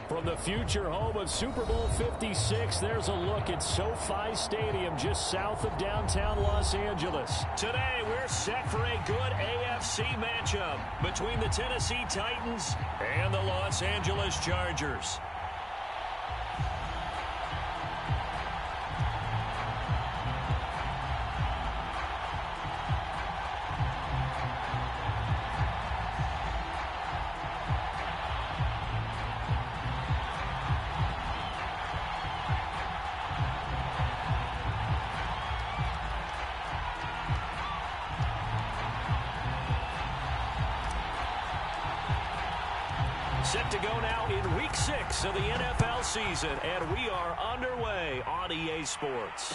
From the future home of Super Bowl 56, there's a look at SoFi Stadium just south of downtown Los Angeles. Today, we're set for a good AFC matchup between the Tennessee Titans and the Los Angeles Chargers. Set to go now in Week 6 of the NFL season, and we are underway on EA Sports.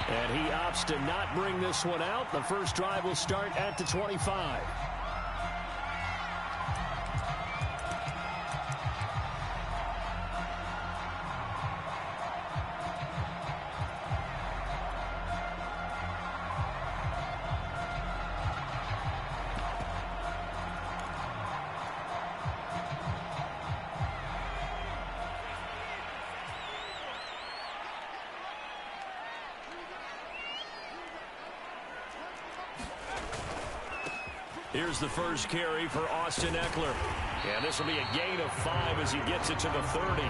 And he opts to not bring this one out. The first drive will start at the 25. Here's the first carry for Austin Eckler. And this will be a gain of 5 as he gets it to the 30.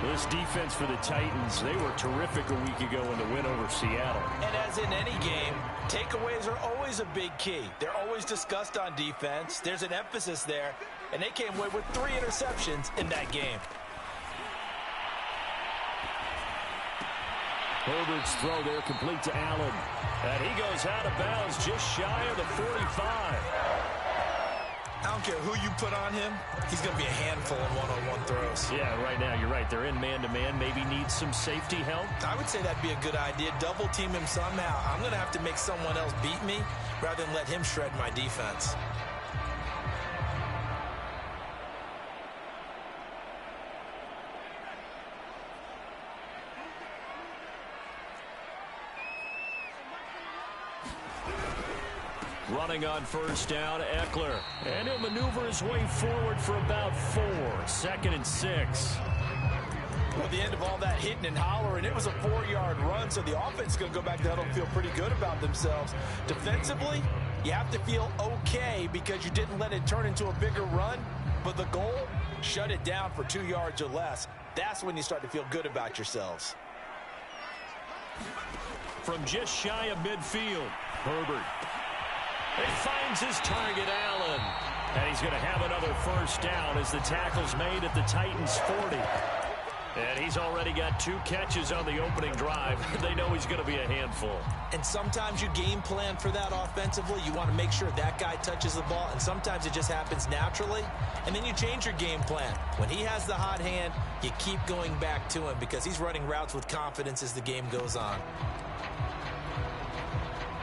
This defense for the Titans, they were terrific a week ago in the win over Seattle. And as in any game, takeaways are always a big key. They're always discussed on defense. There's an emphasis there, and they came away with 3 interceptions in that game. Herbert's throw there complete to Allen. And he goes out of bounds just shy of the 45. I don't care who you put on him, he's going to be a handful in one-on-one throws. Yeah, right now, you're right. They're in man-to-man. Maybe needs some safety help. I would say that'd be a good idea. Double team him somehow. I'm going to have to make someone else beat me rather than let him shred my defense. Running on first down, Eckler. And he'll maneuver his way forward for about 4. 2nd and 6. Well, the end of all that hitting and hollering, it was a 4-yard run, so the offense is going to go back to huddle and feel pretty good about themselves. Defensively, you have to feel okay because you didn't let it turn into a bigger run, but the goal, shut it down for 2 yards or less. That's when you start to feel good about yourselves. From just shy of midfield, Herbert. He finds his target, Allen. And he's going to have another first down as the tackle's made at the Titans' 40. And he's already got 2 catches on the opening drive. They know he's going to be a handful. And sometimes you game plan for that offensively. You want to make sure that guy touches the ball, and sometimes it just happens naturally. And then you change your game plan. When he has the hot hand, you keep going back to him because he's running routes with confidence as the game goes on.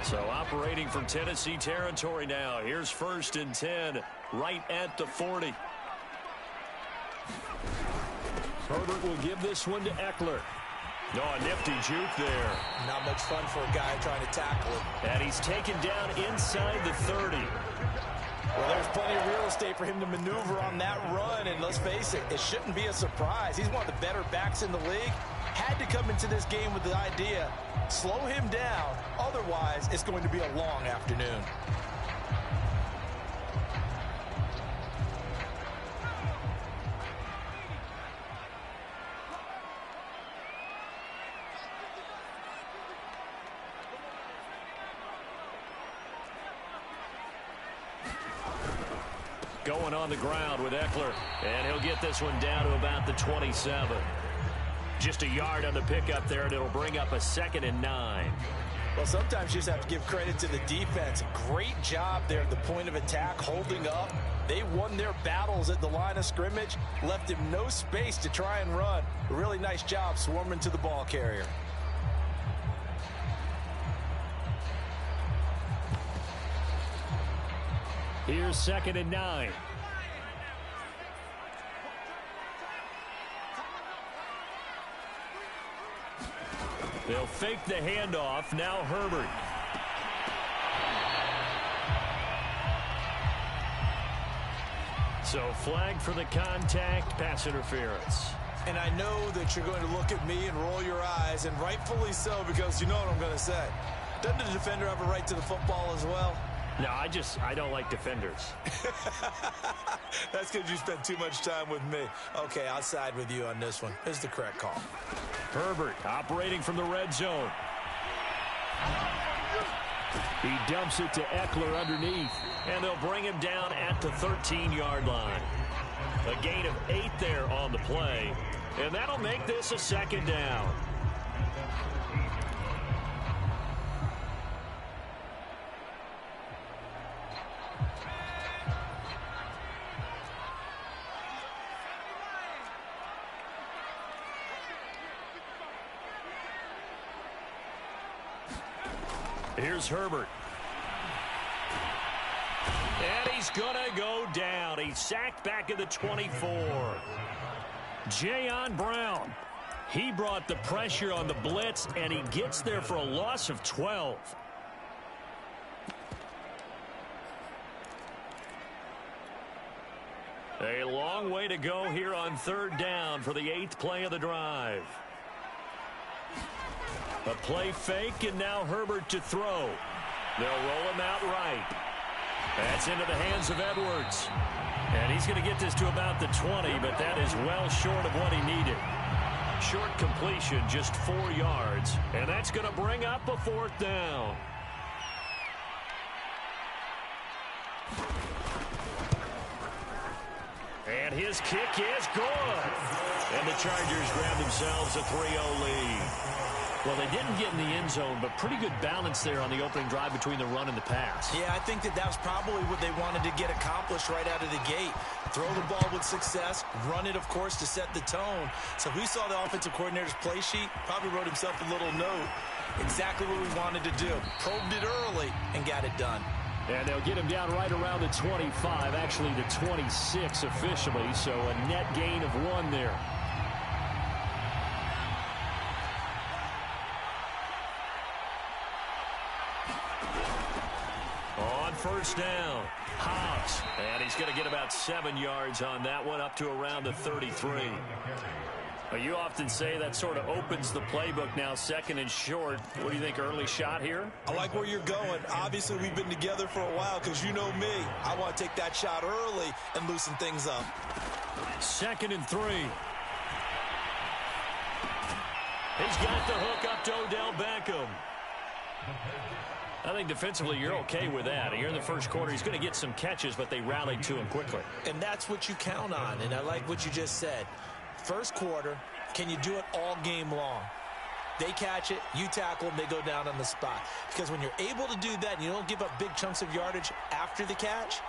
So operating from Tennessee territory now. Here's 1st and 10 right at the 40. Herbert will give this one to Eckler. Oh, a nifty juke there. Not much fun for a guy trying to tackle him. And he's taken down inside the 30. Well, there's plenty of real estate for him to maneuver on that run, and let's face it, it shouldn't be a surprise. He's one of the better backs in the league. Had to come into this game with the idea, slow him down, otherwise it's going to be a long afternoon. Going on the ground with Eckler, and he'll get this one down to about the 27. Just a yard on the pickup there, and it'll bring up a 2nd and 9. Well, sometimes you just have to give credit to the defense. Great job there at the point of attack, holding up. They won their battles at the line of scrimmage, left him no space to try and run. A really nice job swarming to the ball carrier. Here's 2nd and 9. They'll fake the handoff. Now Herbert. So flag for the contact, pass interference. And I know that you're going to look at me and roll your eyes, and rightfully so, because you know what I'm going to say. Doesn't the defender have a right to the football as well? No, I don't like defenders. That's because you spent too much time with me. Okay, I'll side with you on this one. This is the correct call. Herbert operating from the red zone. He dumps it to Eckler underneath, and they'll bring him down at the 13-yard line. A gain of 8 there on the play, and that'll make this a second down. Here's Herbert. And he's going to go down. He's sacked back at the 24. Jayon Brown. He brought the pressure on the blitz, and he gets there for a loss of 12. A long way to go here on third down for the 8th play of the drive. A play fake, and now Herbert to throw. They'll roll him out right. That's into the hands of Edwards. And he's going to get this to about the 20, but that is well short of what he needed. Short completion, just 4 yards. And that's going to bring up a 4th down. And his kick is good. And the Chargers grab themselves a 3-0 lead. Well, they didn't get in the end zone, but pretty good balance there on the opening drive between the run and the pass. Yeah, I think that was probably what they wanted to get accomplished right out of the gate. Throw the ball with success, run it, of course, to set the tone. So we saw the offensive coordinator's play sheet, probably wrote himself a little note. Exactly what we wanted to do. Probed it early and got it done. And they'll get him down right around the 25, actually the 26 officially, so a net gain of 1 there. First down, Hobbs, and he's going to get about 7 yards on that one, up to around the 33. Well, you often say that sort of opens the playbook now, 2nd and short. What do you think, early shot here? I like where you're going. Obviously, we've been together for a while because you know me. I want to take that shot early and loosen things up. 2nd and 3. He's got the hook up to Odell Beckham. I think defensively you're okay with that. Here in the first quarter, he's going to get some catches, but they rallied to him quickly. And that's what you count on, and I like what you just said. First quarter, can you do it all game long? They catch it, you tackle them, they go down on the spot. Because when you're able to do that and you don't give up big chunks of yardage after the catch,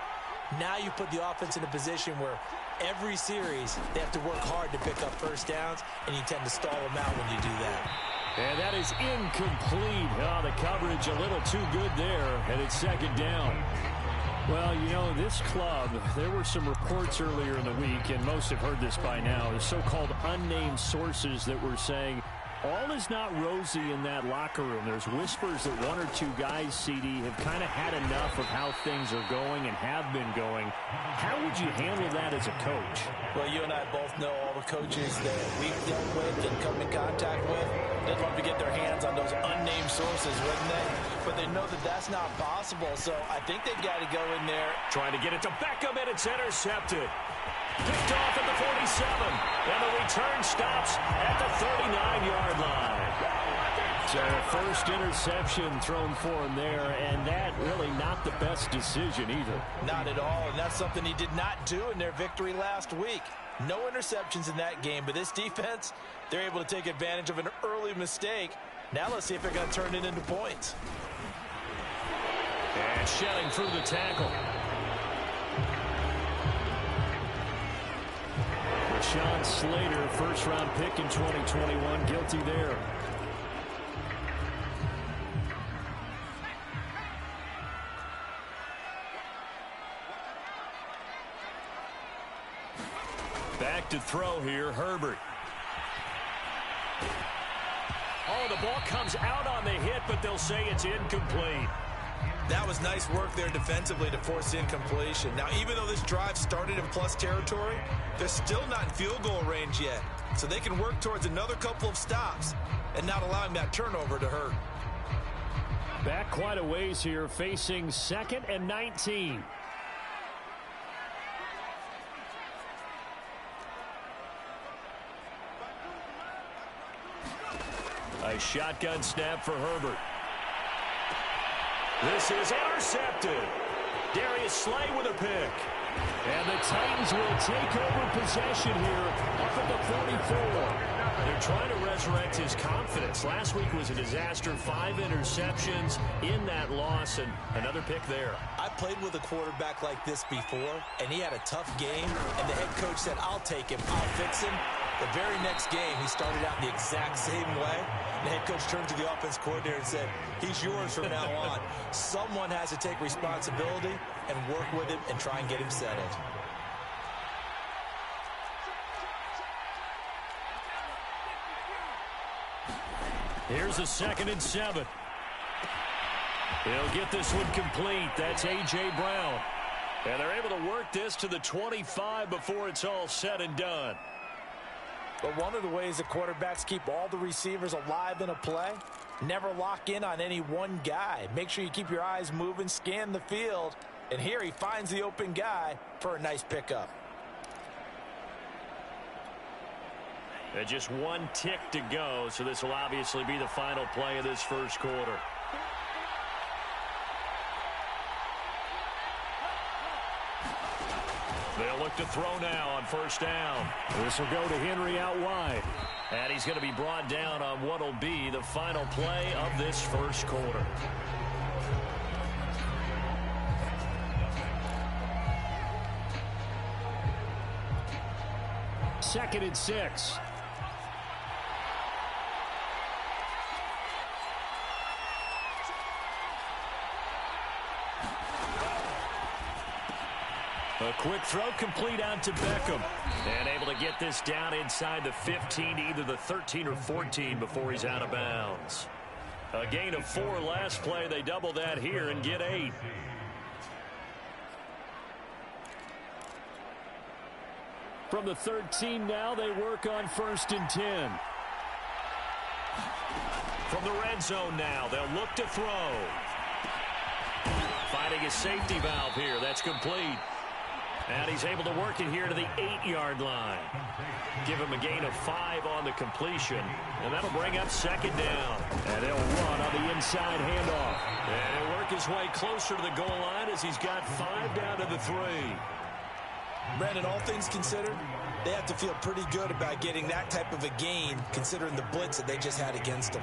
now you put the offense in a position where every series they have to work hard to pick up first downs, and you tend to stall them out when you do that. And that is incomplete. Oh, the coverage a little too good there, and it's 2nd down. Well, you know, this club, there were some reports earlier in the week, and most have heard this by now, the so-called unnamed sources that were saying all is not rosy in that locker room. There's whispers that 1 or 2 guys, CD, have kind of had enough of how things are going and have been going. How would you handle that as a coach? Well, you and I both know all the coaches that we've dealt with and come in contact with. They'd love to get their hands on those unnamed sources, wouldn't they? But they know that that's not possible, so I think they've got to go in there. Trying to get it to Beckham, and it's intercepted. Picked off at the 47, and the return stops at the 39-yard line. So first interception thrown for him there, and that really not the best decision either. Not at all, and that's something he did not do in their victory last week. No interceptions in that game, but this defense, they're able to take advantage of an early mistake. Now let's see if they're going to turn it into points. And shedding through the tackle. Rashawn Slater, first-round pick in 2021, guilty there. Back to throw here, Herbert. Oh, the ball comes out on the hit, but they'll say it's incomplete. That was nice work there defensively to force the incompletion. Now, even though this drive started in plus territory, they're still not in field goal range yet. So they can work towards another couple of stops and not allowing that turnover to hurt. Back quite a ways here, facing 2nd and 19. A shotgun snap for Herbert. This is intercepted. Darius Slay with a pick. And the Titans will take over possession here up at the 44. They're trying to resurrect his confidence. Last week was a disaster. 5 interceptions in that loss, and another pick there. I played with a quarterback like this before, and he had a tough game, and the head coach said, I'll take him, I'll fix him. The very next game, he started out the exact same way. The head coach turned to the offense coordinator and said, he's yours from now on. Someone has to take responsibility and work with him and try and get him settled. Here's a 2nd and 7. He'll get this one complete. That's A.J. Brown. And they're able to work this to the 25 before it's all said and done. But one of the ways the quarterbacks keep all the receivers alive in a play, never lock in on any one guy. Make sure you keep your eyes moving, scan the field. And here he finds the open guy for a nice pickup. And just 1 tick to go, so this will obviously be the final play of this first quarter. They'll look to throw now on first down. This will go to Henry out wide. And he's going to be brought down on what will be the final play of this first quarter. Second and 6. A quick throw complete out to Beckham. And able to get this down inside the 15 to either the 13 or 14 before he's out of bounds. A gain of 4 last play. They double that here and get 8. From the 13 now, they work on 1st and 10. From the red zone now, they'll look to throw. Finding a safety valve here. That's complete. And he's able to work it here to the 8-yard line. Give him a gain of 5 on the completion. And that'll bring up 2nd down. And they'll run on the inside handoff. And he'll work his way closer to the goal line as he's got 5 down to the 3. Brandon, all things considered, they have to feel pretty good about getting that type of a gain considering the blitz that they just had against them.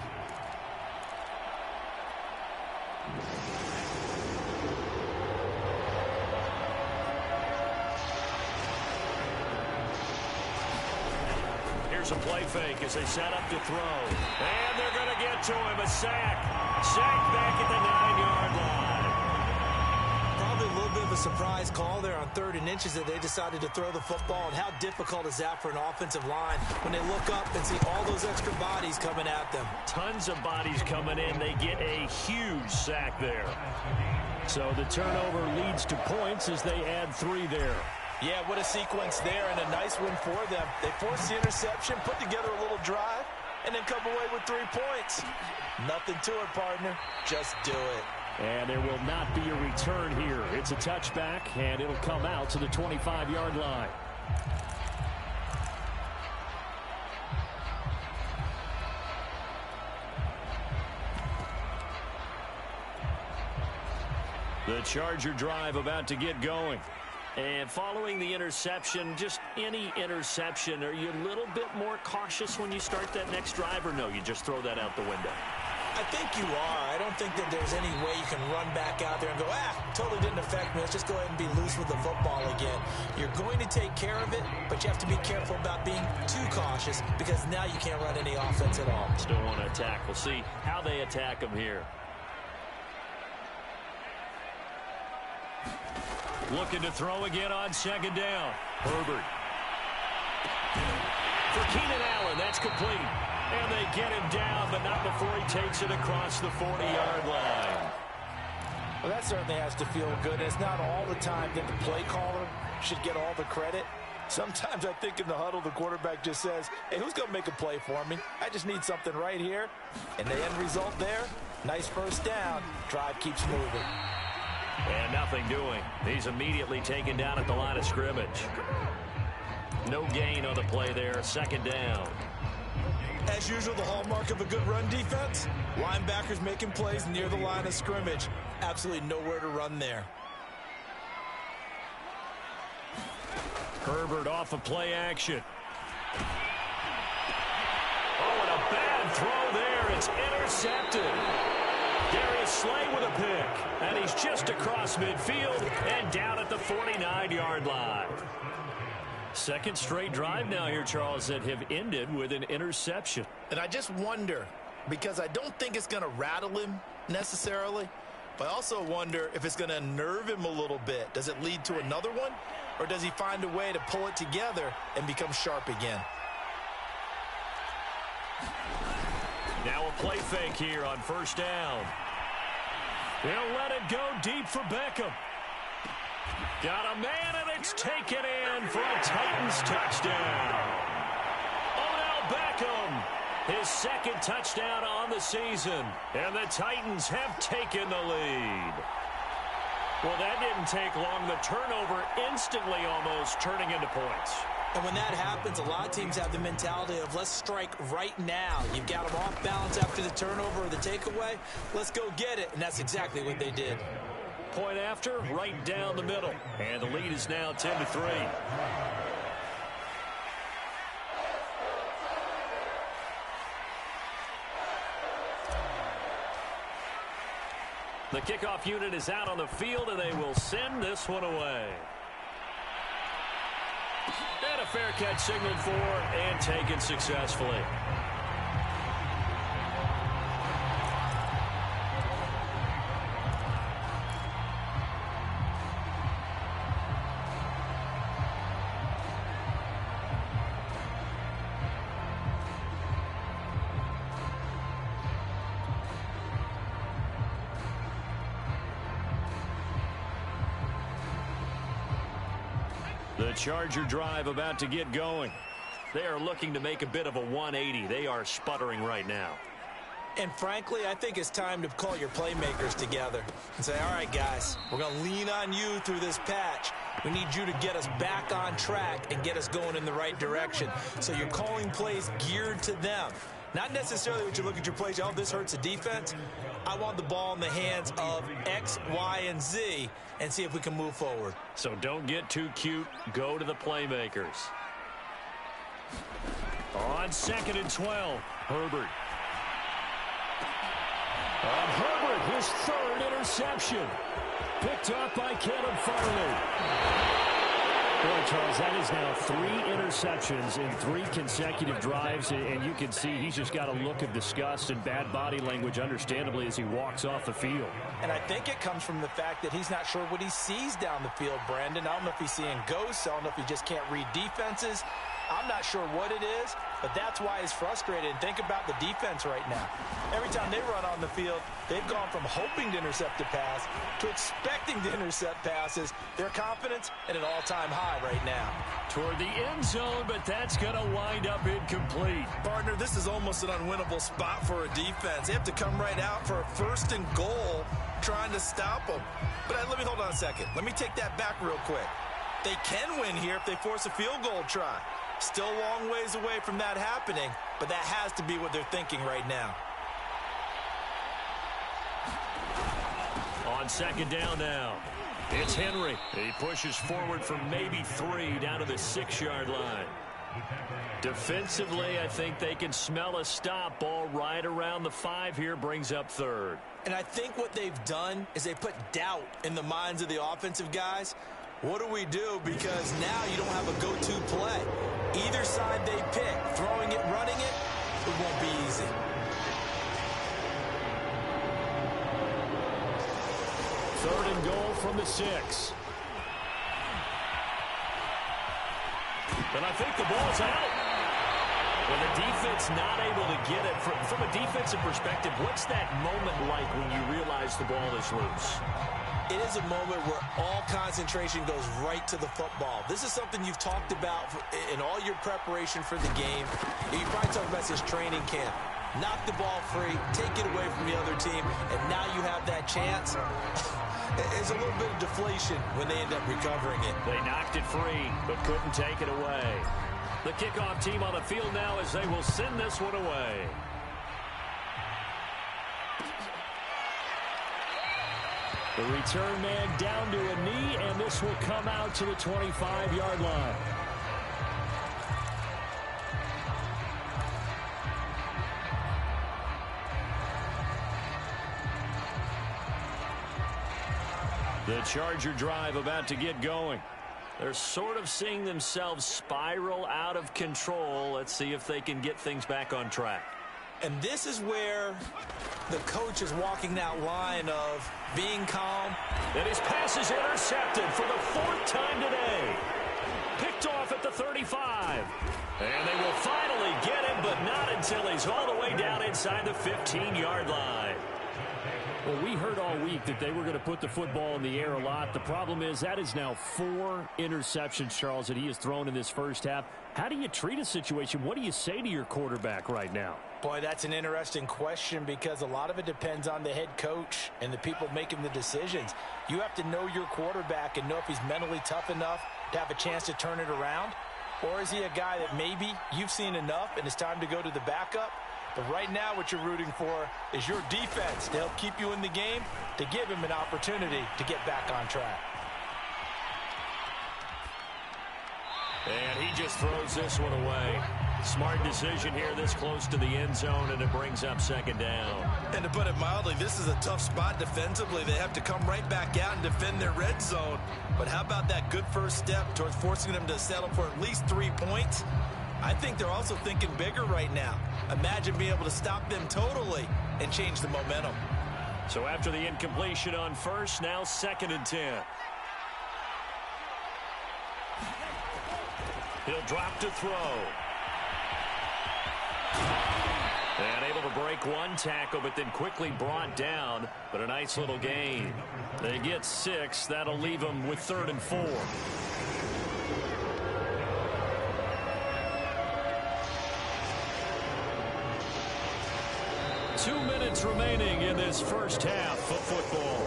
Here's a play fake as they set up to throw. And they're going to get to him. A sack. Sack back at the 9-yard line. Probably a little bit of a surprise call there on 3rd and inches that they decided to throw the football. And how difficult is that for an offensive line when they look up and see all those extra bodies coming at them? Tons of bodies coming in. They get a huge sack there. So the turnover leads to points as they add 3 there. Yeah, what a sequence there and a nice win for them. They forced the interception, put together a little drive, and then come away with 3 points. Nothing to it, partner. Just do it. And there will not be a return here. It's a touchback, and it'll come out to the 25-yard line. The Charger drive about to get going. And following the interception, just any interception, are you a little bit more cautious when you start that next drive, or no, you just throw that out the window? I think you are. I don't think that there's any way you can run back out there and go, totally didn't affect me. Let's just go ahead and be loose with the football again. You're going to take care of it, but you have to be careful about being too cautious because now you can't run any offense at all. Still want to attack. We'll see how they attack them here. Looking to throw again on 2nd down. Herbert. For Keenan Allen, that's complete. And they get him down, but not before he takes it across the 40-yard line. Well, that certainly has to feel good. It's not all the time that the play caller should get all the credit. Sometimes I think in the huddle, the quarterback just says, hey, who's going to make a play for me? I just need something right here. And the end result there, nice first down. Drive keeps moving. And nothing doing. He's immediately taken down at the line of scrimmage. No gain on the play there. Second down. As usual, the hallmark of a good run defense, linebackers making plays near the line of scrimmage. Absolutely nowhere to run there. Herbert off of play action. Oh, and a bad throw there. It's intercepted. Darius Slay with a pick. And he's just across midfield and down at the 49-yard line. Second straight drive now here, Charles, that have ended with an interception. And I just wonder, because I don't think it's going to rattle him necessarily, but I also wonder if it's going to unnerve him a little bit. Does it lead to another one, or does he find a way to pull it together and become sharp again? Now a play fake here on first down. He'll let it go deep for Beckham. Got a man, and it's taken in for a Titans touchdown. Odell Beckham, his second touchdown on the season, and the Titans have taken the lead. Well, that didn't take long. The turnover instantly almost turning into points. And when that happens, a lot of teams have the mentality of let's strike right now. You've got them off balance after the turnover or the takeaway. Let's go get it, and that's exactly what they did. Point after, right down the middle. And the lead is now 10-3. The kickoff unit is out on the field, and they will send this one away. And a fair catch signaled for and taken successfully. The Charger drive about to get going. They are looking to make a bit of a 180. They are sputtering right now. And frankly, I think it's time to call your playmakers together and say, all right, guys, we're going to lean on you through this patch. We need you to get us back on track and get us going in the right direction. So you're calling plays geared to them. Not necessarily when you look at your plays, oh, this hurts the defense. I want the ball in the hands of X, Y, and Z and see if we can move forward. So don't get too cute. Go to the playmakers. On 2nd and 12, Herbert. And Herbert, his third interception. Picked up by Caleb Farley. Boy, Charles, that is now 3 interceptions in 3 consecutive drives, and you can see he's just got a look of disgust and bad body language, understandably, as he walks off the field. And I think it comes from the fact that he's not sure what he sees down the field, Brandon. I don't know if he's seeing ghosts. I don't know if he just can't read defenses. I'm not sure what it is, but that's why he's frustrated. And think about the defense right now. Every time they run on the field, they've gone from hoping to intercept a pass to expecting to intercept passes. Their confidence at an all-time high right now. Toward the end zone, but that's going to wind up incomplete. Partner, this is almost an unwinnable spot for a defense. They have to come right out for a 1st and goal trying to stop them. But let me hold on a second. Let me take that back real quick. They can win here if they force a field goal try. Still a long ways away from that happening, but that has to be what they're thinking right now. On 2nd down now, it's Henry. He pushes forward from maybe 3 down to the 6-yard line. Defensively, I think they can smell a stop. Ball right around the 5 here, brings up 3rd. And I think what they've done is they put doubt in the minds of the offensive guys. What do we do? Because now you don't have a go-to play. Either side they pick, throwing it, running it, it won't be easy. Third and goal from the 6. And I think the ball's out. When the defense not able to get it, from a defensive perspective, what's that moment like when you realize the ball is loose? It is a moment where all concentration goes right to the football. This is something you've talked about in all your preparation for the game. You probably talked about this training camp. Knock the ball free, take it away from the other team, and now you have that chance. There's a little bit of deflation when they end up recovering it. They knocked it free, but couldn't take it away. The kickoff team on the field now as they will send this one away. The return man down to a knee, and this will come out to the 25-yard line. The Charger drive about to get going. They're sort of seeing themselves spiral out of control. Let's see if they can get things back on track. And this is where the coach is walking that line of being calm. And his pass is intercepted for the 4th time today. Picked off at the 35. And they will finally get him, but not until he's all the way down inside the 15-yard line. Well, we heard all week that they were going to put the football in the air a lot. The problem is that is now 4 interceptions, Charles, that he has thrown in this first half. How do you treat a situation? What do you say to your quarterback right now? Boy, that's an interesting question because a lot of it depends on the head coach and the people making the decisions. You have to know your quarterback and know if he's mentally tough enough to have a chance to turn it around. Or is he a guy that maybe you've seen enough and it's time to go to the backup? But right now what you're rooting for is your defense to help keep you in the game, to give him an opportunity to get back on track. And he just throws this one away. Smart decision here this close to the end zone, and it brings up 2nd down. And to put it mildly, this is a tough spot defensively. They have to come right back out and defend their red zone. But how about that good first step towards forcing them to settle for at least 3 points? I think they're also thinking bigger right now. Imagine being able to stop them totally and change the momentum. So after the incompletion on first, now 2nd and 10. He'll drop to throw. And able to break one tackle, but then quickly brought down. But a nice little gain. They get 6. That'll leave them with 3rd and 4. 2 minutes remaining in this first half of football.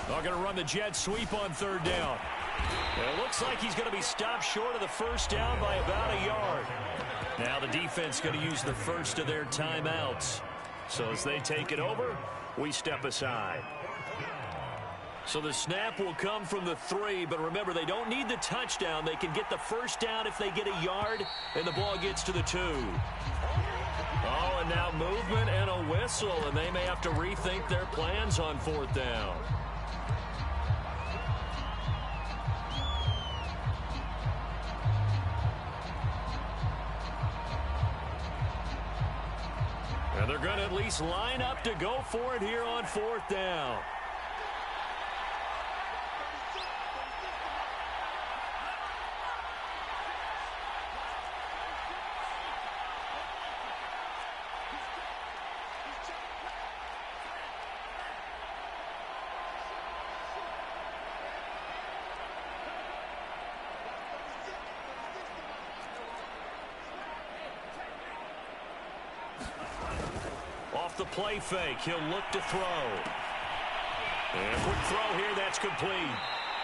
They're going to run the jet sweep on 3rd down. And it looks like he's going to be stopped short of the 1st down by about a yard. Now the defense going to use the first of their timeouts. So as they take it over, we step aside. So the snap will come from the 3, but remember, they don't need the touchdown. They can get the 1st down if they get a yard, and the ball gets to the 2. Oh, and now movement and a whistle, and they may have to rethink their plans on 4th down. And they're going to at least line up to go for it here on 4th down. Off the play fake, he'll look to throw. And quick throw here, that's complete.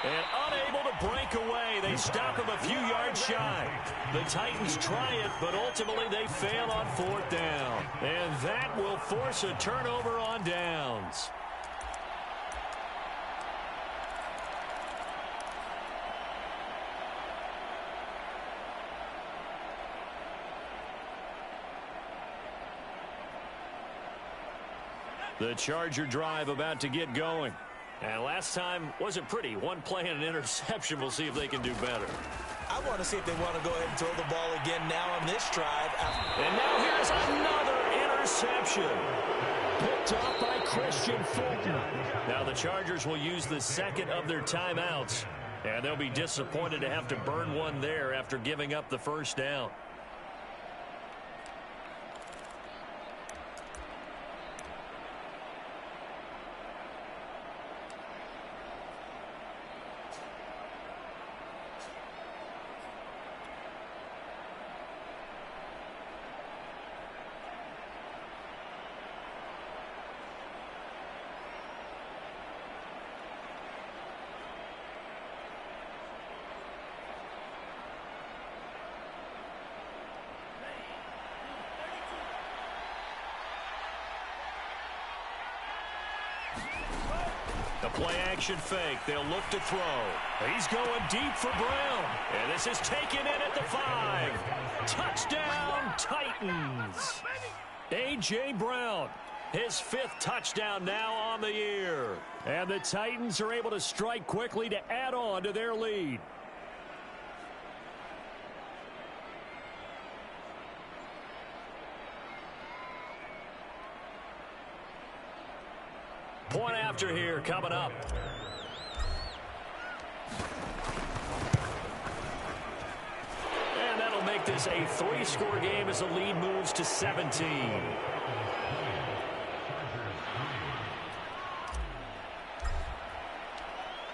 And unable to break away, they stop him a few yards shy. The Titans try it, but ultimately they fail on 4th down. And that will force a turnover on downs. The Charger drive about to get going. And last time wasn't pretty. One play and an interception. We'll see if they can do better. I want to see if they want to go ahead and throw the ball again now on this drive. And now here's another interception. Picked off by Christian Fulton. Now the Chargers will use the second of their timeouts. And they'll be disappointed to have to burn one there after giving up the first down. The play-action fake. They'll look to throw. He's going deep for Brown. And this is taken in at the 5. Touchdown, Titans. A.J. Brown, his 5th touchdown now on the year. And the Titans are able to strike quickly to add on to their lead. Point after here coming up. And that'll make this a 3-score game as the lead moves to 17.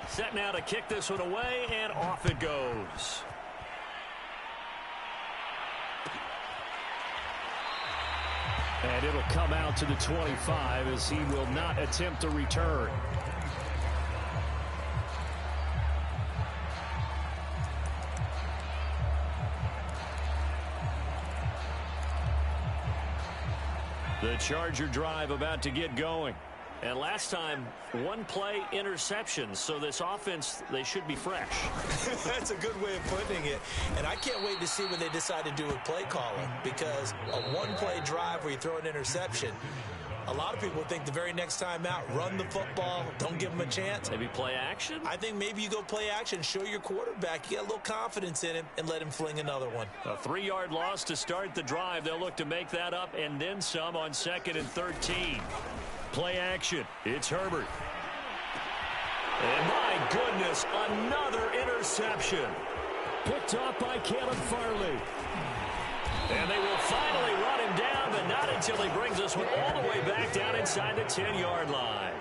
Set now to kick this one away, and off it goes. And it'll come out to the 25 as he will not attempt a return. The Charger drive about to get going. And last time, one play interception. So this offense, they should be fresh. That's a good way of putting it. And I can't wait to see what they decide to do with play calling. Because a one-play drive where you throw an interception, a lot of people think the very next time out, run the football, don't give them a chance. Maybe play action? I think maybe you go play action, show your quarterback, you got a little confidence in him, and let him fling another one. A 3-yard loss to start the drive. They'll look to make that up and then some on 2nd and 13. Play action. It's Herbert. And my goodness, another interception. Picked off by Caleb Farley. And they will finally run him down, but not until he brings this one all the way back down inside the 10-yard line.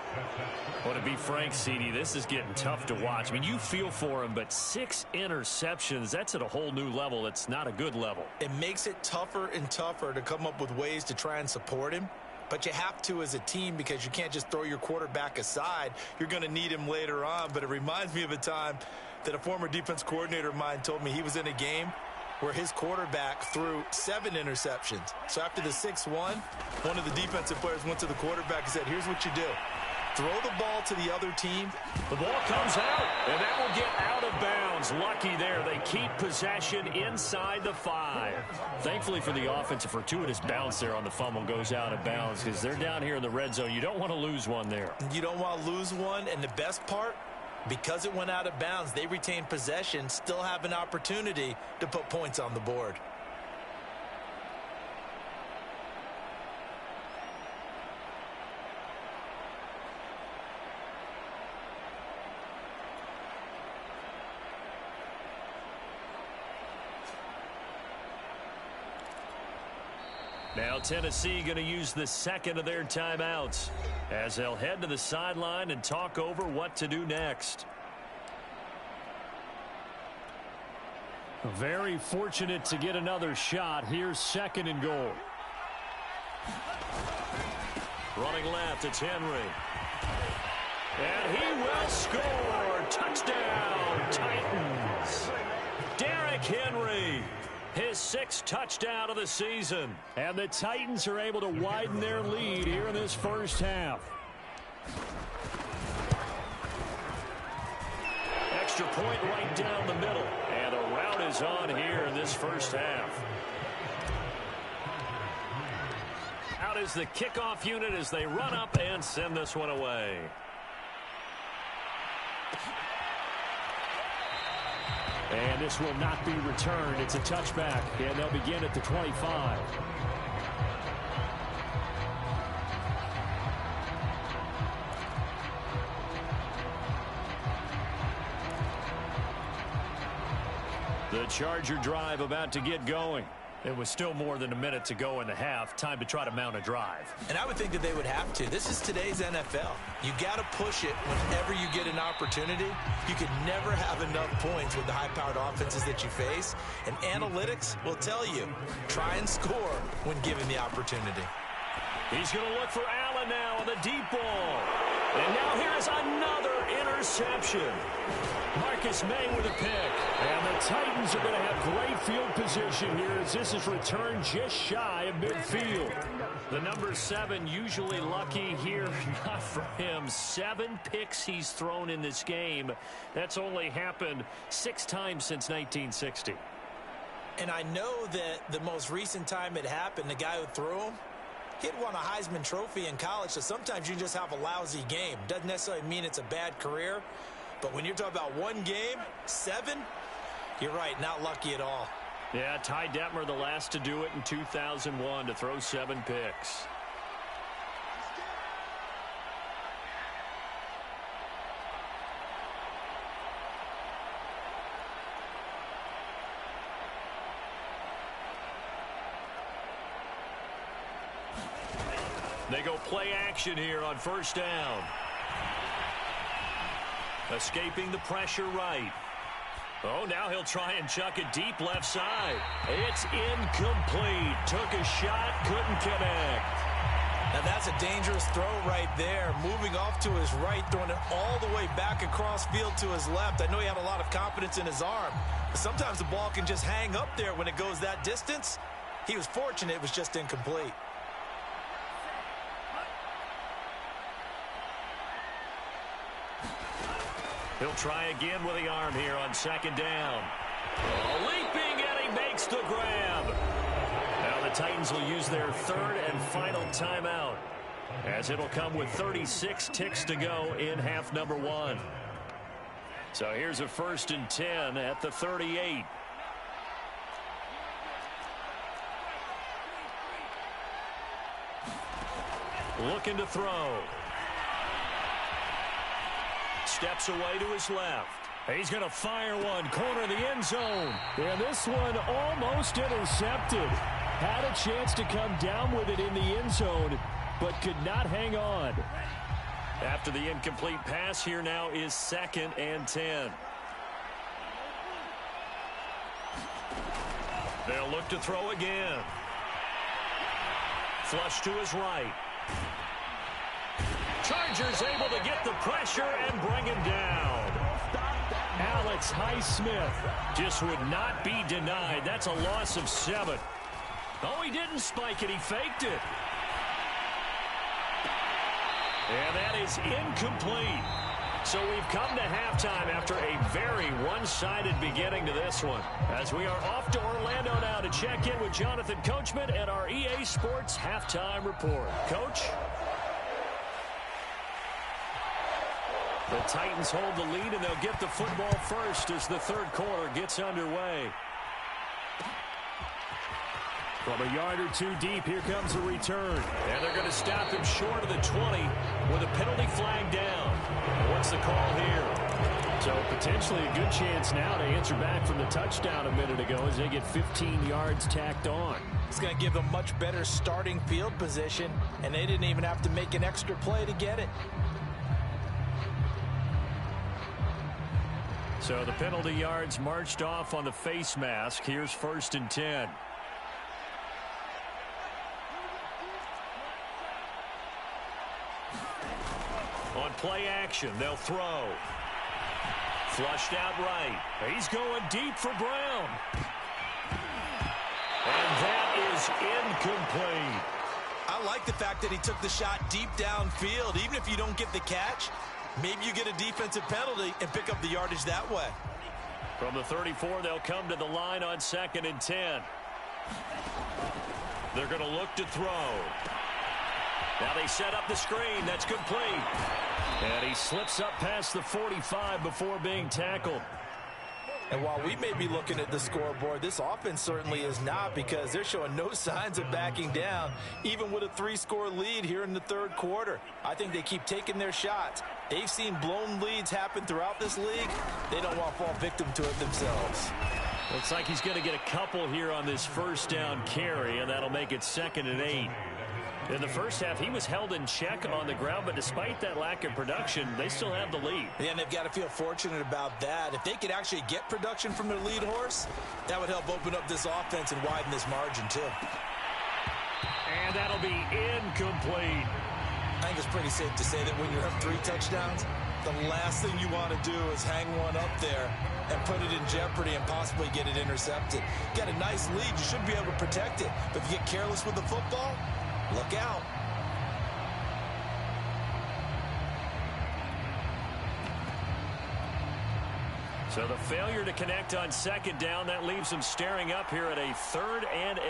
Well, to be frank, CD, this is getting tough to watch. I mean, you feel for him, but 6 interceptions, that's at a whole new level. It's not a good level. It makes it tougher and tougher to come up with ways to try and support him. But you have to as a team because you can't just throw your quarterback aside. You're going to need him later on. But it reminds me of a time that a former defense coordinator of mine told me he was in a game where his quarterback threw 7 interceptions. So after the 6th one of the defensive players went to the quarterback and said, here's what you do. Throw the ball to the other team. The ball comes out, and that will get out of bounds. Lucky there. They keep possession inside the 5. Thankfully for the offense, a fortuitous bounce there on the fumble goes out of bounds because they're down here in the red zone. You don't want to lose one there. You don't want to lose one, and the best part, because it went out of bounds, they retain possession, still have an opportunity to put points on the board. Now Tennessee going to use the 2nd of their timeouts as they'll head to the sideline and talk over what to do next. Very fortunate to get another shot. Here's 2nd and goal. Running left, it's Henry. And he will score. Touchdown, Titans. Derrick Henry. His 6th touchdown of the season. And the Titans are able to widen their lead here in this first half. Extra point right down the middle. And the route is on here in this first half. Out out as the kickoff unit as they run up and send this one away. And this will not be returned. It's a touchback, and they'll begin at the 25. The Charger drive about to get going. It was still more than a minute to go in the half. Time to try to mount a drive. And I would think that they would have to. This is today's NFL. You got to push it whenever you get an opportunity. You can never have enough points with the high-powered offenses that you face. And analytics will tell you, try and score when given the opportunity. He's going to look for Allen now on the deep ball. And now here's another interception. Marcus May with a pick. And the Titans are going to have great field position here as this is returned just shy of midfield. The number 7 usually lucky here. Not for him. 7 picks he's thrown in this game. That's only happened 6 times since 1960. And I know that the most recent time it happened, the guy who threw him, he'd won a Heisman Trophy in college, so sometimes you just have a lousy game. Doesn't necessarily mean it's a bad career. But when you're talking about one game, 7, you're right, not lucky at all. Yeah, Ty Detmer, the last to do it in 2001, to throw 7 picks. They go play action here on first down. Escaping the pressure right. Oh, now he'll try and chuck it deep left side. It's incomplete. Took a shot, couldn't connect. Now that's a dangerous throw right there. Moving off to his right, throwing it all the way back across field to his left. I know he had a lot of confidence in his arm, but sometimes the ball can just hang up there when it goes that distance. He was fortunate it was just incomplete. He'll try again with the arm here on second down. Leaping, and he makes the grab. Now the Titans will use their 3rd and final timeout, as it'll come with 36 ticks to go in half number 1. So here's a 1st and 10 at the 38. Looking to throw. Steps away to his left. He's going to fire one, corner of the end zone. And this one almost intercepted. Had a chance to come down with it in the end zone, but could not hang on. After the incomplete pass, here now is 2nd and 10. They'll look to throw again. Flush to his right. Chargers able to get the pressure and bring him down. Alex Highsmith just would not be denied. That's a loss of 7. Oh, he didn't spike it. He faked it. And that is incomplete. So we've come to halftime after a very one-sided beginning to this one. As we are off to Orlando now to check in with Jonathan Coachman and our EA Sports Halftime Report. Coach? The Titans hold the lead, and they'll get the football first as the 3rd quarter gets underway. From a yard or 2 deep, here comes a return. And they're going to stop him short of the 20 with a penalty flag down. What's the call here? So potentially a good chance now to answer back from the touchdown a minute ago as they get 15 yards tacked on. It's going to give them much better starting field position, and they didn't even have to make an extra play to get it. So the penalty yards marched off on the face mask. Here's 1st and 10. On play action, they'll throw. Flushed out right. He's going deep for Brown. And that is incomplete. I like the fact that he took the shot deep downfield. Even if you don't get the catch, maybe you get a defensive penalty and pick up the yardage that way. From the 34, they'll come to the line on 2nd and 10. They're going to look to throw. Now they set up the screen. That's complete. And he slips up past the 45 before being tackled. And while we may be looking at the scoreboard, this offense certainly is not, because they're showing no signs of backing down, even with a 3-score lead here in the third quarter. I think they keep taking their shots. They've seen blown leads happen throughout this league. They don't want to fall victim to it themselves. Looks like he's going to get a couple here on this first down carry, and that'll make it 2nd and 8. In the first half, he was held in check on the ground, but despite that lack of production, they still have the lead. Yeah, and they've got to feel fortunate about that. If they could actually get production from their lead horse, that would help open up this offense and widen this margin, too. And that'll be incomplete. I think it's pretty safe to say that when you have 3 touchdowns, the last thing you want to do is hang one up there and put it in jeopardy and possibly get it intercepted. Got a nice lead. You should be able to protect it. But if you get careless with the football, look out. So the failure to connect on 2nd down, that leaves them staring up here at a 3rd and 8.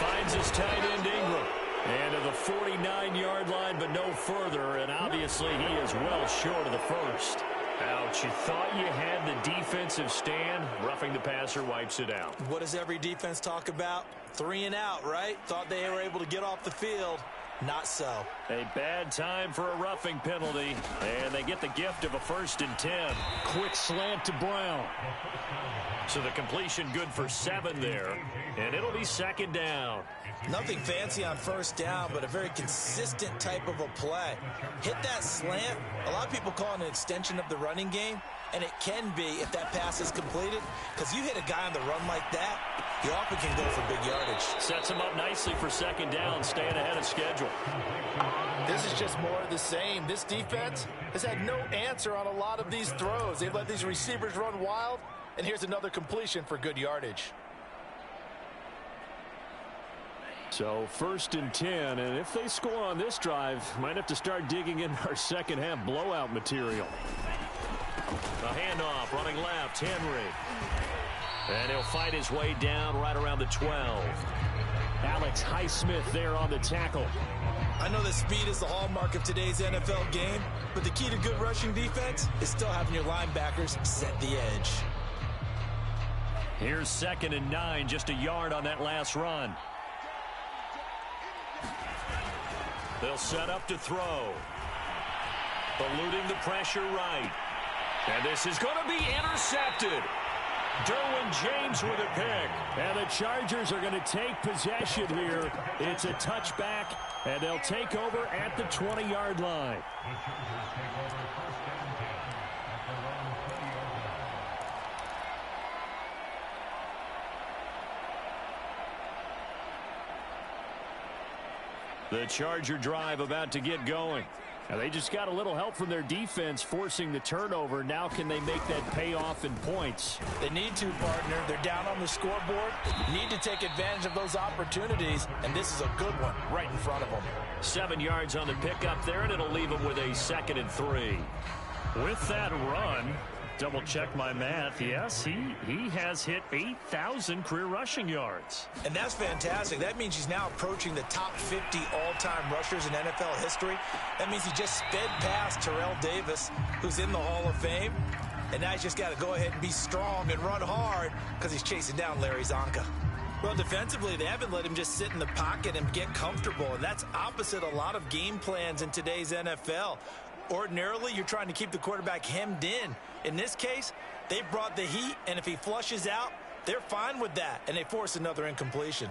Finds his tight end Ingram. And to the 49-yard line, but no further. And obviously he is well short of the first. Ouch, you thought you had the defensive stand. Roughing the passer wipes it out. What does every defense talk about? 3 and out, right? Thought they were able to get off the field. Not so. A bad time for a roughing penalty. And they get the gift of a 1st and 10. Quick slant to Brown. So the completion good for 7 there. And it'll be 2nd down. Nothing fancy on 1st down, but a very consistent type of a play. Hit that slant. A lot of people call it an extension of the running game, and it can be if that pass is completed, because you hit a guy on the run like that, you often can go for big yardage. Sets him up nicely for 2nd down, staying ahead of schedule. This is just more of the same. This defense has had no answer on a lot of these throws. They've let these receivers run wild, and here's another completion for good yardage. So 1st and 10, and if they score on this drive, might have to start digging in our second half blowout material. A handoff, running left, Henry. And he'll fight his way down right around the 12. Alex Highsmith there on the tackle. I know that speed is the hallmark of today's NFL game, but the key to good rushing defense is still having your linebackers set the edge. Here's 2nd and 9, just a yard on that last run. They'll set up to throw. Eluding the pressure right. And this is going to be intercepted. Derwin James with a pick. And the Chargers are going to take possession here. It's a touchback, and they'll take over at the 20-yard line. The Charger drive about to get going. Now they just got a little help from their defense forcing the turnover. Now can they make that pay off in points? They need to, partner. They're down on the scoreboard. Need to take advantage of those opportunities, and this is a good one right in front of them. 7 yards on the pickup there, and it'll leave them with a 2nd and 3. With that run, double check my math. Yes, he has hit 8,000 career rushing yards. And that's fantastic. That means he's now approaching the top 50 all-time rushers in NFL history. That means he just sped past Terrell Davis, who's in the Hall of Fame. And now he's just got to go ahead and be strong and run hard because he's chasing down Larry Zonka. Well, defensively, they haven't let him just sit in the pocket and get comfortable. And that's opposite a lot of game plans in today's NFL. Ordinarily, you're trying to keep the quarterback hemmed in. In this case, they brought the heat, and if he flushes out, they're fine with that, and they force another incompletion.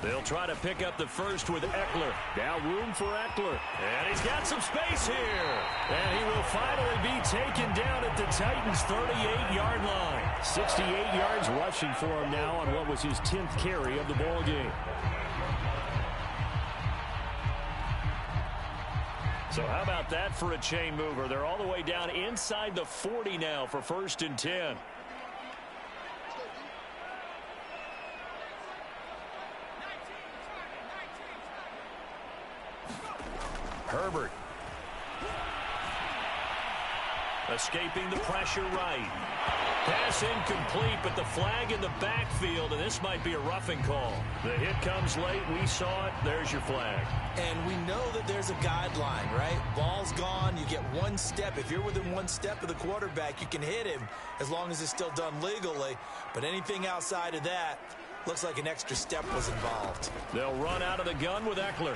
They'll try to pick up the first with Eckler. Now room for Eckler. And he's got some space here. And he will finally be taken down at the Titans' 38-yard line. 68 yards rushing for him now on what was his 10th carry of the ball game. So how about that for a chain mover? They're all the way down inside the 40 now for 1st and 10. Herbert. Escaping the pressure right. Pass incomplete, but the flag in the backfield, and this might be a roughing call. The hit comes late. We saw it. There's your flag. And we know that there's a guideline, right? Ball's gone. You get one step. If you're within one step of the quarterback, you can hit him as long as it's still done legally. But anything outside of that, looks like an extra step was involved. They'll run out of the gun with Eckler.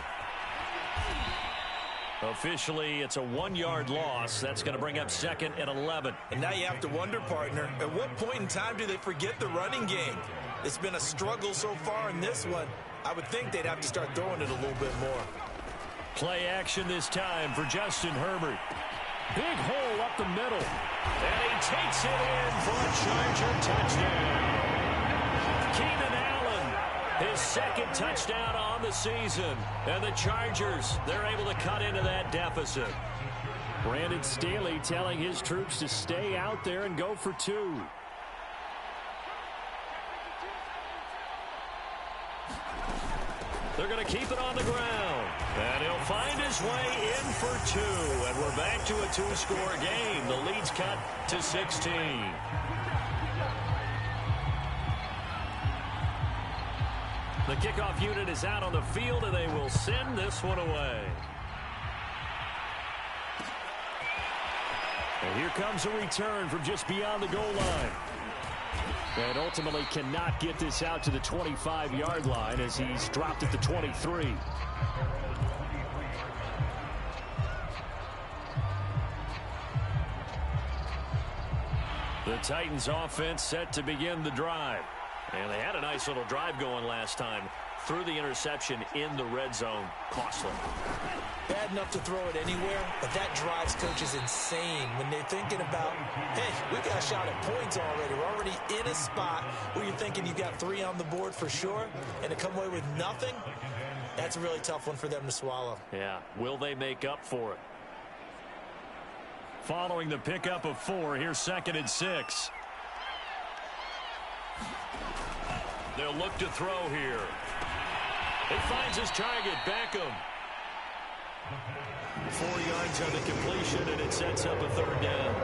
Officially, it's a 1-yard loss. That's going to bring up second and 11. And now you have to wonder, partner, at what point in time do they forget the running game? It's been a struggle so far in this one. I would think they'd have to start throwing it a little bit more. Play action this time for Justin Herbert. Big hole up the middle. And he takes it in for a Charger touchdown. Keenan Allen, his second touchdown on the season. And the Chargers, they're able to cut into that deficit. Brandon Staley telling his troops to stay out there and go for 2. They're going to keep it on the ground. And he'll find his way in for 2. And we're back to a 2-score game. The lead's cut to 16. The kickoff unit is out on the field, and they will send this one away. And here comes a return from just beyond the goal line. And ultimately cannot get this out to the 25-yard line as he's dropped at the 23. The Titans offense set to begin the drive. And they had a nice little drive going last time. Threw the interception in the red zone. Costly. Bad enough to throw it anywhere, but that drives coaches insane when they're thinking about, hey, we got a shot at points already. We're already in a spot where you're thinking you got 3 on the board for sure, and to come away with nothing, that's a really tough one for them to swallow. Yeah, will they make up for it? Following the pickup of 4, here's 2nd and 6. They'll look to throw here. He finds his target, Beckham. 4 yards on the completion, and it sets up a 3rd down.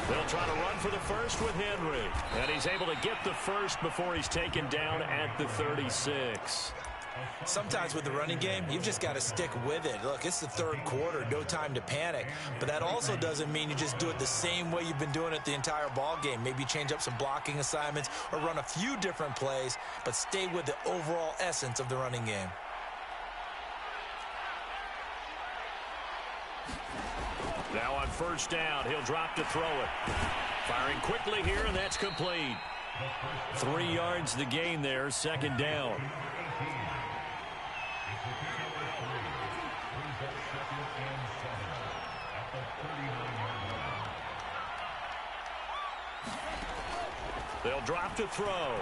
They'll try to run for the first with Henry. And he's able to get the first before he's taken down at the 36. Sometimes with the running game, you've just got to stick with it. Look, it's the 3rd quarter, no time to panic. But that also doesn't mean you just do it the same way you've been doing it the entire ball game. Maybe change up some blocking assignments or run a few different plays, but stay with the overall essence of the running game. Now on 1st down, he'll drop to throw it. Firing quickly here, and that's complete. 3 yards the gain there, 2nd down. They'll drop to throw.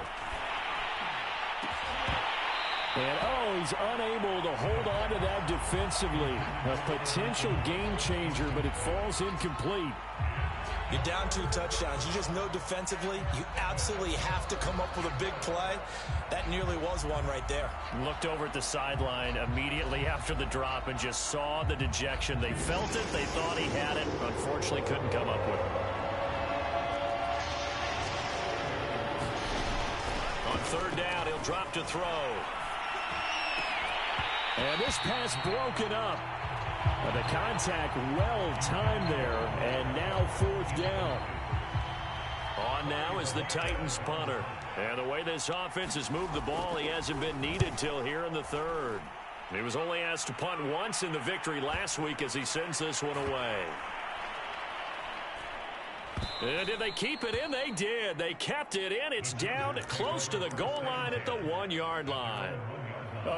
And, he's unable to hold on to that defensively. A potential game changer, but it falls incomplete. You're down 2 touchdowns. You just know defensively you absolutely have to come up with a big play. That nearly was one right there. Looked over at the sideline immediately after the drop and just saw the dejection. They felt it. They thought he had it. Unfortunately, couldn't come up with it. On 3rd down, he'll drop to throw. And this pass broken up. The contact well timed there, and now 4th down. On now is the Titans punter. And the way this offense has moved the ball, he hasn't been needed till here in the 3rd. He was only asked to punt once in the victory last week as he sends this one away. And did they keep it in? They did. They kept it in. It's down close to the goal line at the 1-yard line.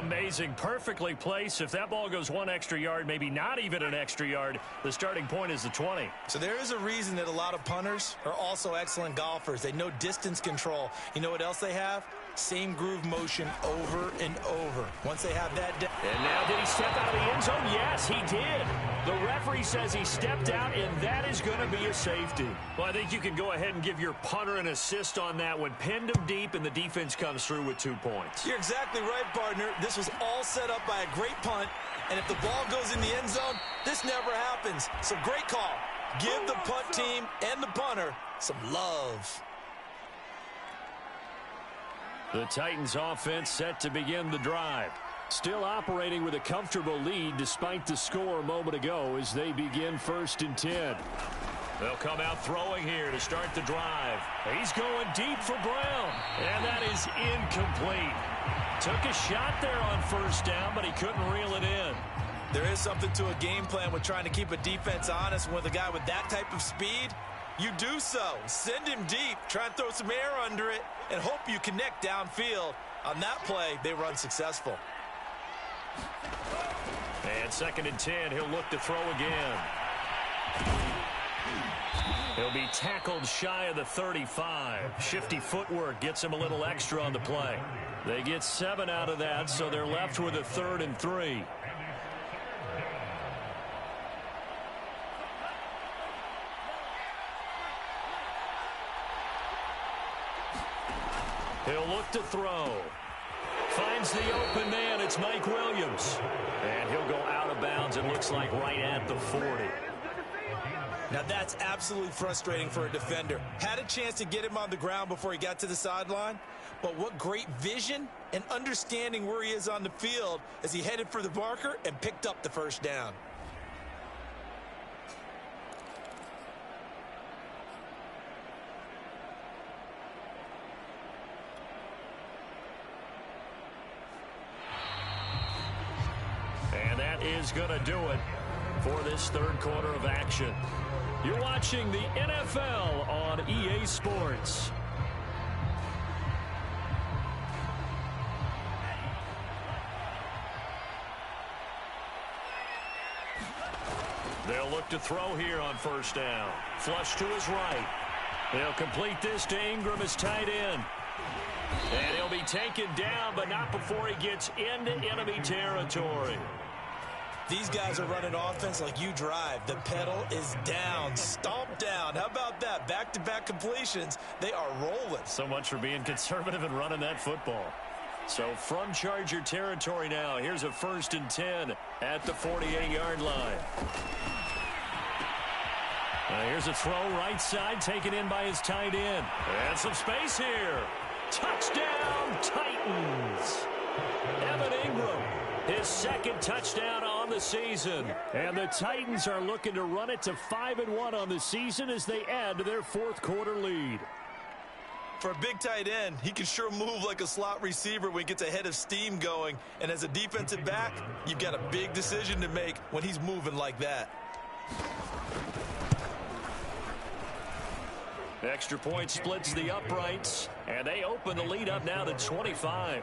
Amazing. Perfectly placed. If that ball goes 1 extra yard, maybe not even an extra yard, the starting point is the 20. So there is a reason that a lot of punters are also excellent golfers. They know distance control. You know what else they have? Same groove motion over and over. Once they have that down. And now did he step out of the end zone? Yes, he did. The referee says he stepped out, and that is going to be a safety. Well, I think you can go ahead and give your punter an assist on that one. Pinned him deep, and the defense comes through with 2 points. You're exactly right, partner. This was all set up by a great punt, and if the ball goes in the end zone, this never happens. So great call. Give the punt team and the punter some love. The Titans offense set to begin the drive. Still operating with a comfortable lead despite the score a moment ago as they begin 1st and 10. They'll come out throwing here to start the drive. He's going deep for Brown, and that is incomplete. Took a shot there on 1st down, but he couldn't reel it in. There is something to a game plan with trying to keep a defense honest. With a guy with that type of speed, you do so. Send him deep, try and throw some air under it, and hope you connect downfield. On that play, they were unsuccessful. And 2nd and 10, he'll look to throw again. He'll be tackled shy of the 35. Shifty footwork gets him a little extra on the play. They get 7 out of that, so they're left with a 3rd and 3. He'll look to throw. Finds the open man. It's Mike Williams. And he'll go out of bounds, it looks like, right at the 40. Now that's absolutely frustrating for a defender. Had a chance to get him on the ground before he got to the sideline, but what great vision and understanding where he is on the field as he headed for the marker and picked up the 1st down. And that is going to do it for this 3rd quarter of action. You're watching the NFL on EA Sports. They'll look to throw here on 1st down. Flush to his right. They'll complete this to Ingram as tight end. And he'll be taken down, but not before he gets into enemy territory. These guys are running offense like you drive. The pedal is down, stomp down. How about that? Back-to-back completions. They are rolling. So much for being conservative and running that football. So from Charger territory now, here's a 1st and 10 at the 48-yard line. Here's a throw right side taken in by his tight end. And some space here. Touchdown, Titans. Evan Ingram, his 2nd touchdown on the season. And the Titans are looking to run it to 5-1 on the season as they add to their 4th quarter lead. For a big tight end, he can sure move like a slot receiver when he gets a head of steam going. And as a defensive back, you've got a big decision to make when he's moving like that. Extra point splits the uprights, and they open the lead up now to 25.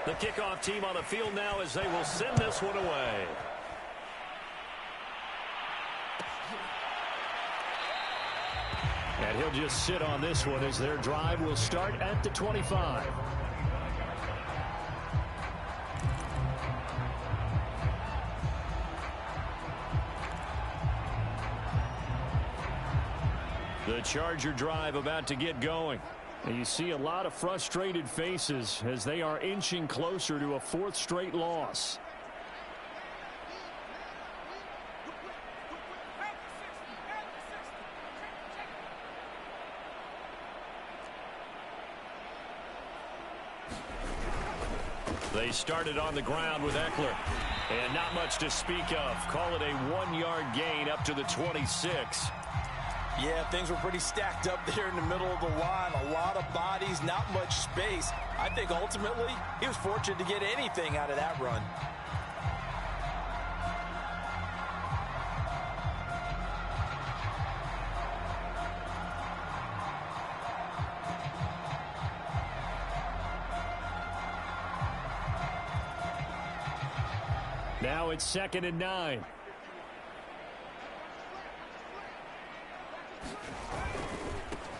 The kickoff team on the field now as they will send this one away. And he'll just sit on this one as their drive will start at the 25. The Charger drive about to get going. And you see a lot of frustrated faces as they are inching closer to a 4th straight loss. They started on the ground with Eckler. And not much to speak of. Call it a 1-yard gain up to the 26. Yeah, things were pretty stacked up there in the middle of the line. A lot of bodies, not much space. I think ultimately he was fortunate to get anything out of that run. Now it's 2nd and 9.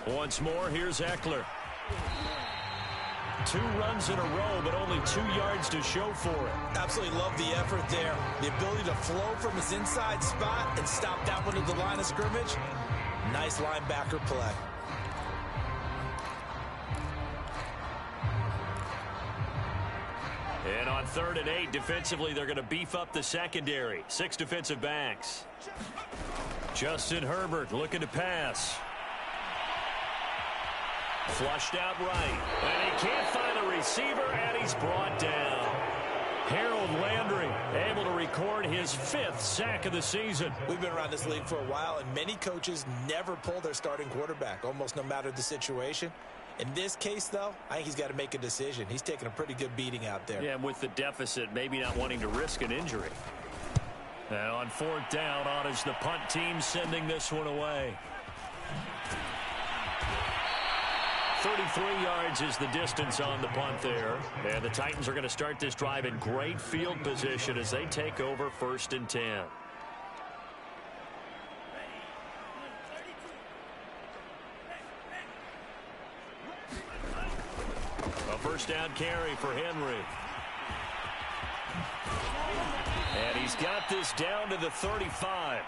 Once more, here's Eckler. 2 runs in a row, but only 2 yards to show for it. Absolutely love the effort there. The ability to flow from his inside spot and stop that one at the line of scrimmage. Nice linebacker play. And on 3rd and 8, defensively, they're going to beef up the secondary. 6 defensive backs. Justin Herbert looking to pass. Flushed out right. And he can't find a receiver, and he's brought down. Harold Landry able to record his 5th sack of the season. We've been around this league for a while, and many coaches never pull their starting quarterback, almost no matter the situation. In this case, though, I think he's got to make a decision. He's taking a pretty good beating out there. Yeah, and with the deficit, maybe not wanting to risk an injury. And on 4th down, on is the punt team sending this one away. 33 yards is the distance on the punt there. And the Titans are going to start this drive in great field position as they take over 1st and 10. A 1st down carry for Henry. And he's got this down to the 35.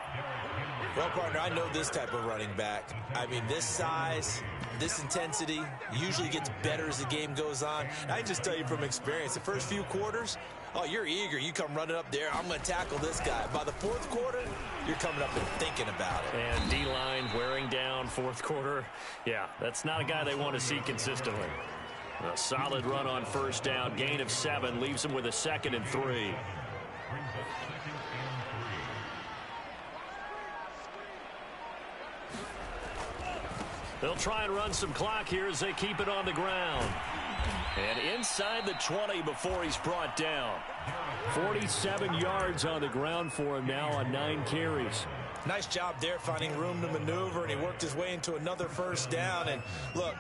Well, partner, I know this type of running back. I mean, this size, this intensity usually gets better as the game goes on. And I can just tell you from experience, the first few quarters, oh, you're eager. You come running up there, I'm going to tackle this guy. By the 4th quarter, you're coming up and thinking about it. And D-line wearing down 4th quarter. Yeah, that's not a guy they want to see consistently. A solid run on 1st down. Gain of 7 leaves him with a 2nd and 3. They'll try and run some clock here as they keep it on the ground. And inside the 20 before he's brought down. 47 yards on the ground for him now on 9 carries. Nice job there finding room to maneuver, and he worked his way into another 1st down. And look,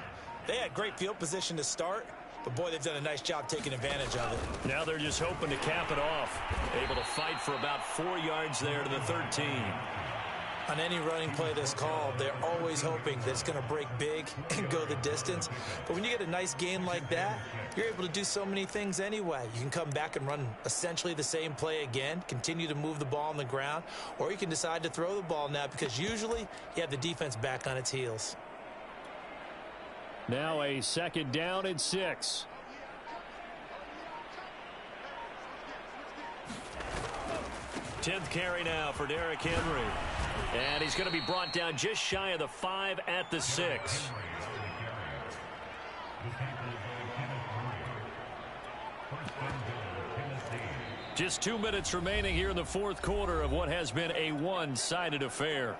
they had great field position to start, but boy, they've done a nice job taking advantage of it. Now they're just hoping to cap it off. Able to fight for about 4 yards there to the 13. On any running play that's called, they're always hoping that it's going to break big and go the distance. But when you get a nice gain like that, you're able to do so many things anyway. You can come back and run essentially the same play again, continue to move the ball on the ground, or you can decide to throw the ball now because usually you have the defense back on its heels. Now a 2nd down and 6. Tenth carry now for Derrick Henry. And he's going to be brought down just shy of the 5 at the 6. Just 2 minutes remaining here in the 4th quarter of what has been a one-sided affair.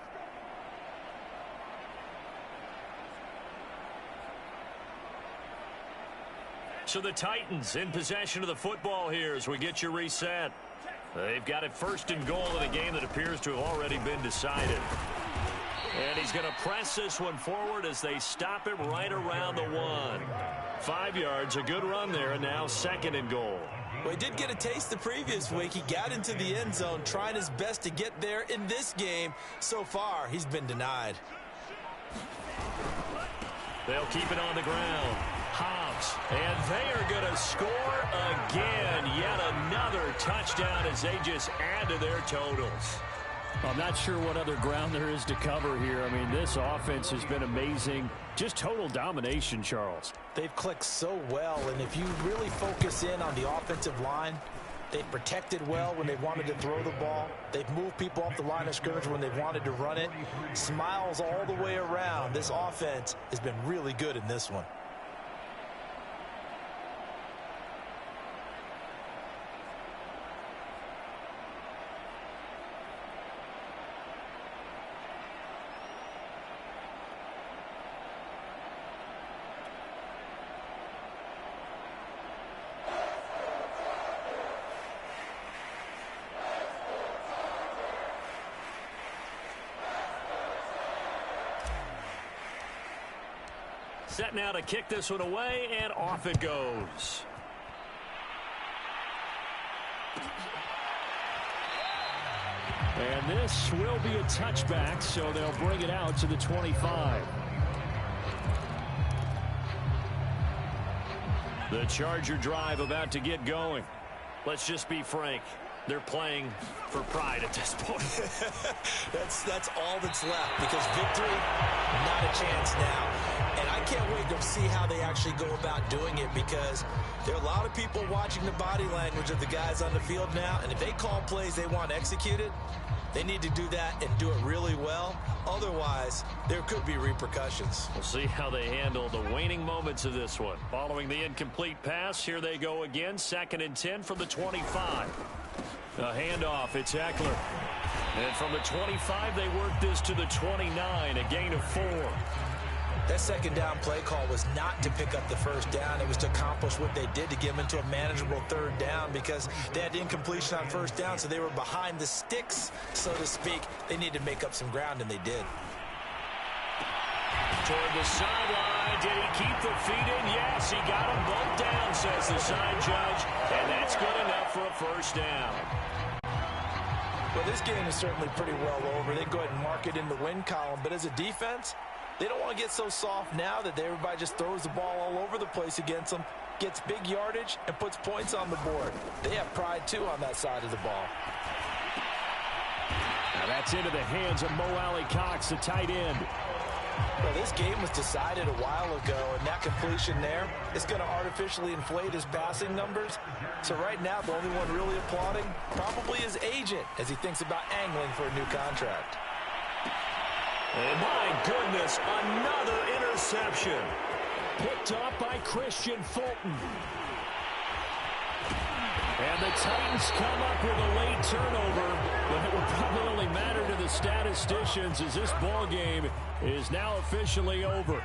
So the Titans in possession of the football here as we get you reset. They've got it 1st and goal in a game that appears to have already been decided. And he's going to press this one forward as they stop him right around the 1. 5 yards, a good run there, and now 2nd and goal. Well, he did get a taste the previous week. He got into the end zone, trying his best to get there in this game. So far, he's been denied. They'll keep it on the ground. Hobbs, and they are going to score again. Yet another touchdown as they just add to their totals. I'm not sure what other ground there is to cover here. I mean, this offense has been amazing. Just total domination, Charles. They've clicked so well, and if you really focus in on the offensive line, they've protected well when they wanted to throw the ball. They've moved people off the line of scrimmage when they wanted to run it. Smiles all the way around. This offense has been really good in this one. Set now to kick this one away, and off it goes. And this will be a touchback, so they'll bring it out to the 25. The Charger drive about to get going. Let's just be frank. They're playing for pride at this point. That's all that's left, because victory, not a chance now. And I can't wait to see how they actually go about doing it, because there are a lot of people watching the body language of the guys on the field now, and if they call plays they want executed, they need to do that and do it really well. Otherwise, there could be repercussions. We'll see how they handle the waning moments of this one. Following the incomplete pass, here they go again. 2nd and 10 from the 25. A handoff, it's Eckler. And from the 25, they work this to the 29, a gain of 4. That second down play call was not to pick up the first down. It was to accomplish what they did, to get them into a manageable 3rd down, because they had incompletion on 1st down, so they were behind the sticks, so to speak. They needed to make up some ground, and they did. Toward the sideline, did he keep the feet in? Yes, he got him both down, says the side judge, and that's good enough for a 1st down. Well, this game is certainly pretty well over. They go ahead and mark it in the win column, but as a defense, they don't want to get so soft now that everybody just throws the ball all over the place against them, gets big yardage, and puts points on the board. They have pride, too, on that side of the ball. Now that's into the hands of Mo Alley-Cox, the tight end. Well, this game was decided a while ago, and that completion there is going to artificially inflate his passing numbers. So right now, the only one really applauding probably his agent as he thinks about angling for a new contract. Oh, my goodness, another interception. Picked up by Christian Fulton. And the Titans come up with a late turnover, but it will probably only matter to the statisticians as this ball game is now officially over.